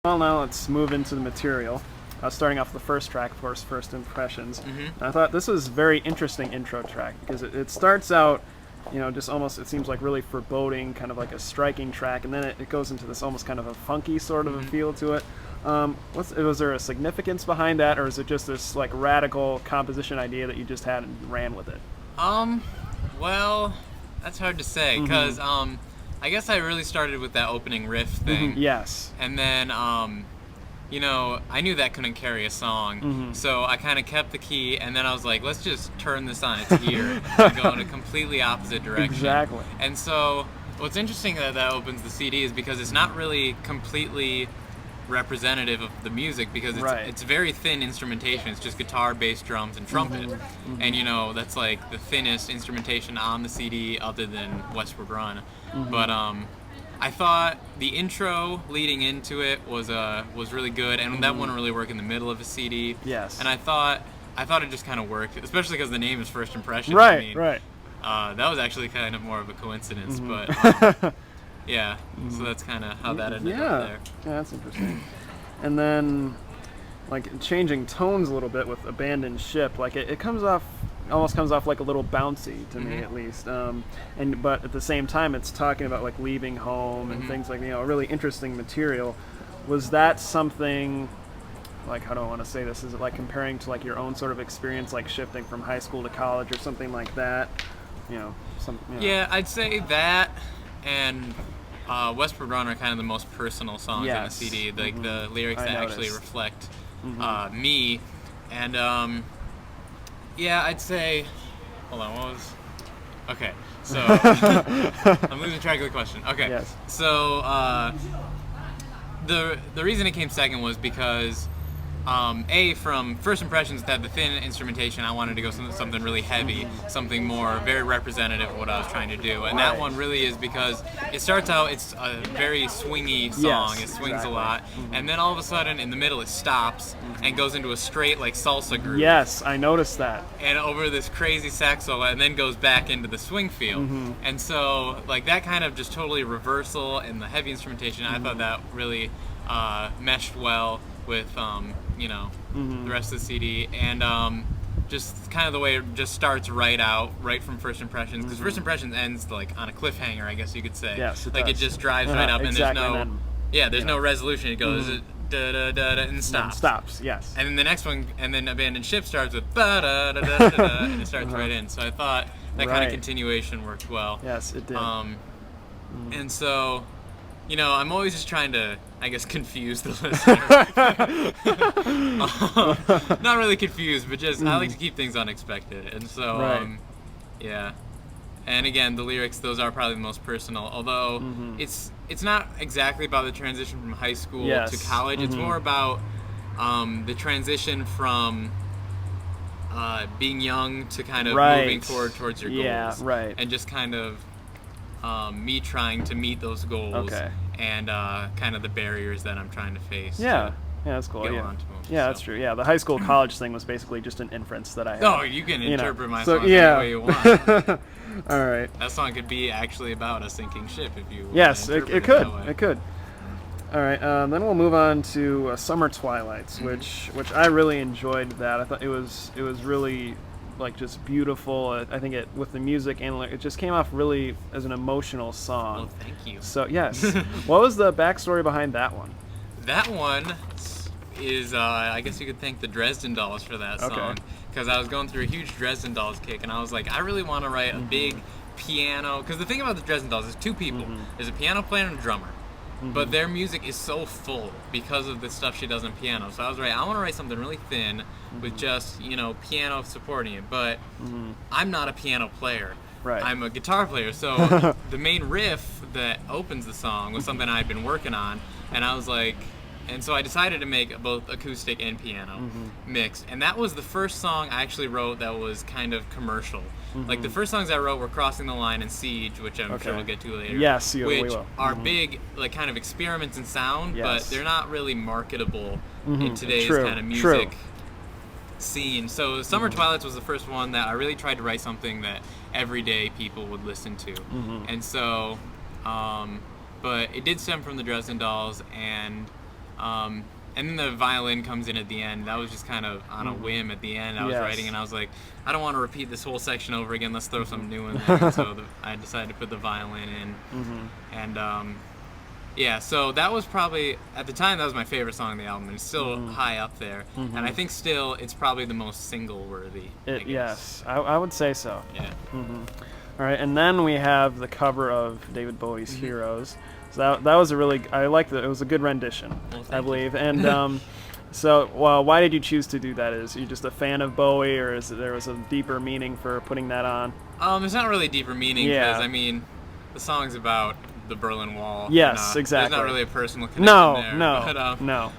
Well, now let's move into the material. Starting off the first track, of course, First Impressions. Mm-hmm. And I thought this was a very interesting intro track because it starts out, just almost, it seems like really foreboding, kind of like a striking track, and then it goes into this almost kind of a funky sort of a feel to it. Was there a significance behind that, or is it just this like radical composition idea that you just had and ran with it? Well, that's hard to say because I guess I really started with that opening riff thing. Yes. And then I knew that couldn't carry a song, so I kind of kept the key, and then I was like, let's just turn this on its ear and go in a completely opposite direction. Exactly. And so what's interesting that opens the CD is because it's not really completely representative of the music because it's very thin instrumentation. It's just guitar, bass, drums, and trumpet. And that's like the thinnest instrumentation on the CD other than Westward Run. But I thought the intro leading into it was really good, and that wouldn't really work in the middle of a CD. Yes. And I thought it just kind of worked, especially because the name is First Impressions. Right. That was actually kind of more of a coincidence, but yeah. So that's kind of how that ended up there. Yeah, that's interesting. And then, like changing tones a little bit with Abandoned Ship, like it almost comes off like a little bouncy to me at least, but at the same time it's talking about like leaving home and things like really interesting material. Was that something, like, how do I want to say this, is it like comparing to like your own sort of experience, like shifting from high school to college or something like that? Yeah, I'd say that, and Westward Run are kind of the most personal songs on the CD, like the lyrics that actually reflect me. And yeah, I'd say, hold on, what was, okay, so, I'm losing track of the question. Okay, yes. So, the reason it came second was because, from First Impressions that the thin instrumentation, I wanted to go something really heavy, something more very representative of what I was trying to do. And that one really is because it starts out, it's a very swingy song, it swings a lot, and then all of a sudden in the middle it stops and goes into a straight like salsa groove. Yes, I noticed that. And over this crazy sax solo, and then goes back into the swing feel. And so like that kind of just totally reversal and the heavy instrumentation, I thought that really meshed well with the rest of the CD, and just kind of the way it just starts right from First Impressions, because First Impressions ends like on a cliffhanger, I guess you could say. Yes, it like does. It just drives right up, exactly. and there's no resolution. It goes da da da da and stops. Stops, yes. And then the next one, and then Abandoned Ship starts with ba da da da da, and it starts right in. So I thought that kind of continuation worked well. Yes, it did. And so, I'm always just trying to, I guess, confuse the listener. Not really confused, but just I like to keep things unexpected. And so, yeah. And again, the lyrics, those are probably the most personal. Although it's not exactly about the transition from high school to college. It's more about the transition from being young to kind of moving forward towards your goals. And just kind of me trying to meet those goals and kind of the barriers that I'm trying to face. Yeah, that's cool. That's true. Yeah, the high school college thing was basically just an inference that I had. Oh, you can interpret my song any way you want. All right. That song could be actually about a sinking ship if you. Yes, it could. It could. All right. Then we'll move on to Summer Twilights, which I really enjoyed. That I thought it was really like just beautiful. I think with the music and it just came off really as an emotional song. Well, thank you. So yes, what was the backstory behind that one? That one is I guess you could thank the Dresden Dolls for that song, because I was going through a huge Dresden Dolls kick, and I was like, I really want to write a big piano, because the thing about the Dresden Dolls is two people. There's a piano player and a drummer. But their music is so full because of the stuff she does on piano. So I was right, I want to write something really thin with just, piano supporting it. But I'm not a piano player. Right. I'm a guitar player. So the main riff that opens the song was something I'd been working on. And I was like, and so I decided to make both acoustic and piano mixed. And that was the first song I actually wrote that was kind of commercial. Like the first songs I wrote were Crossing the Line and Siege, which I'm sure we'll get to later. Yes, we which will. are big, like kind of experiments in sound, but they're not really marketable in today's kind of music scene. So Summer Twilights was the first one that I really tried to write something that everyday people would listen to. And so, but it did stem from the Dresden Dolls, and And then the violin comes in at the end. That was just kind of on a whim at the end. I was writing, and I was like, I don't want to repeat this whole section over again. Let's throw something new in there. So I decided to put the violin in. And yeah, so that was probably, at the time, that was my favorite song on the album. And it's still high up there. And I think still it's probably the most single-worthy. Yes, I would say so. Yeah. All right, and then we have the cover of David Bowie's Heroes. So that was a really, I liked it. It was a good rendition, I believe. And so, well, why did you choose to do that? Is you just a fan of Bowie, or is there was a deeper meaning for putting that on? There's not really a deeper meaning because I mean, the song's about the Berlin Wall. Yes, exactly. There's not really a personal connection there. No.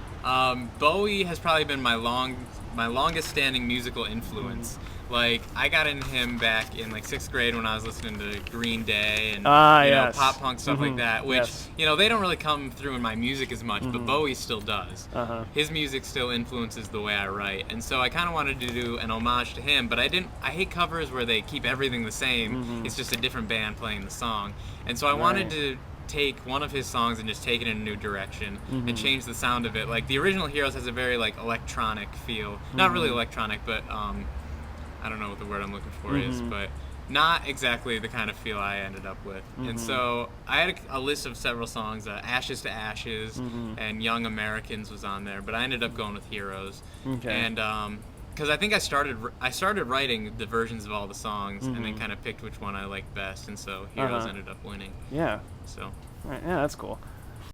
Bowie has probably been my longest standing musical influence. Like, I got into him back in like 6th grade when I was listening to Green Day and you know, pop punk stuff like that, which you know, they don't really come through in my music as much, but Bowie still does. His music still influences the way I write, and so I kind of wanted to do an homage to him, but I hate covers where they keep everything the same. It's just a different band playing the song, and so I wanted to take one of his songs and just take it in a new direction and change the sound of it. Like, the original Heroes has a very like electronic feel, not really electronic, but I don't know what the word I'm looking for is, but not exactly the kind of feel I ended up with. And so I had a list of several songs. Ashes to Ashes and Young Americans was on there, but I ended up going with Heroes. And because I think I started writing the versions of all the songs and then kind of picked which one I liked best, and so Heroes ended up winning. Yeah. So. Right, yeah, that's cool.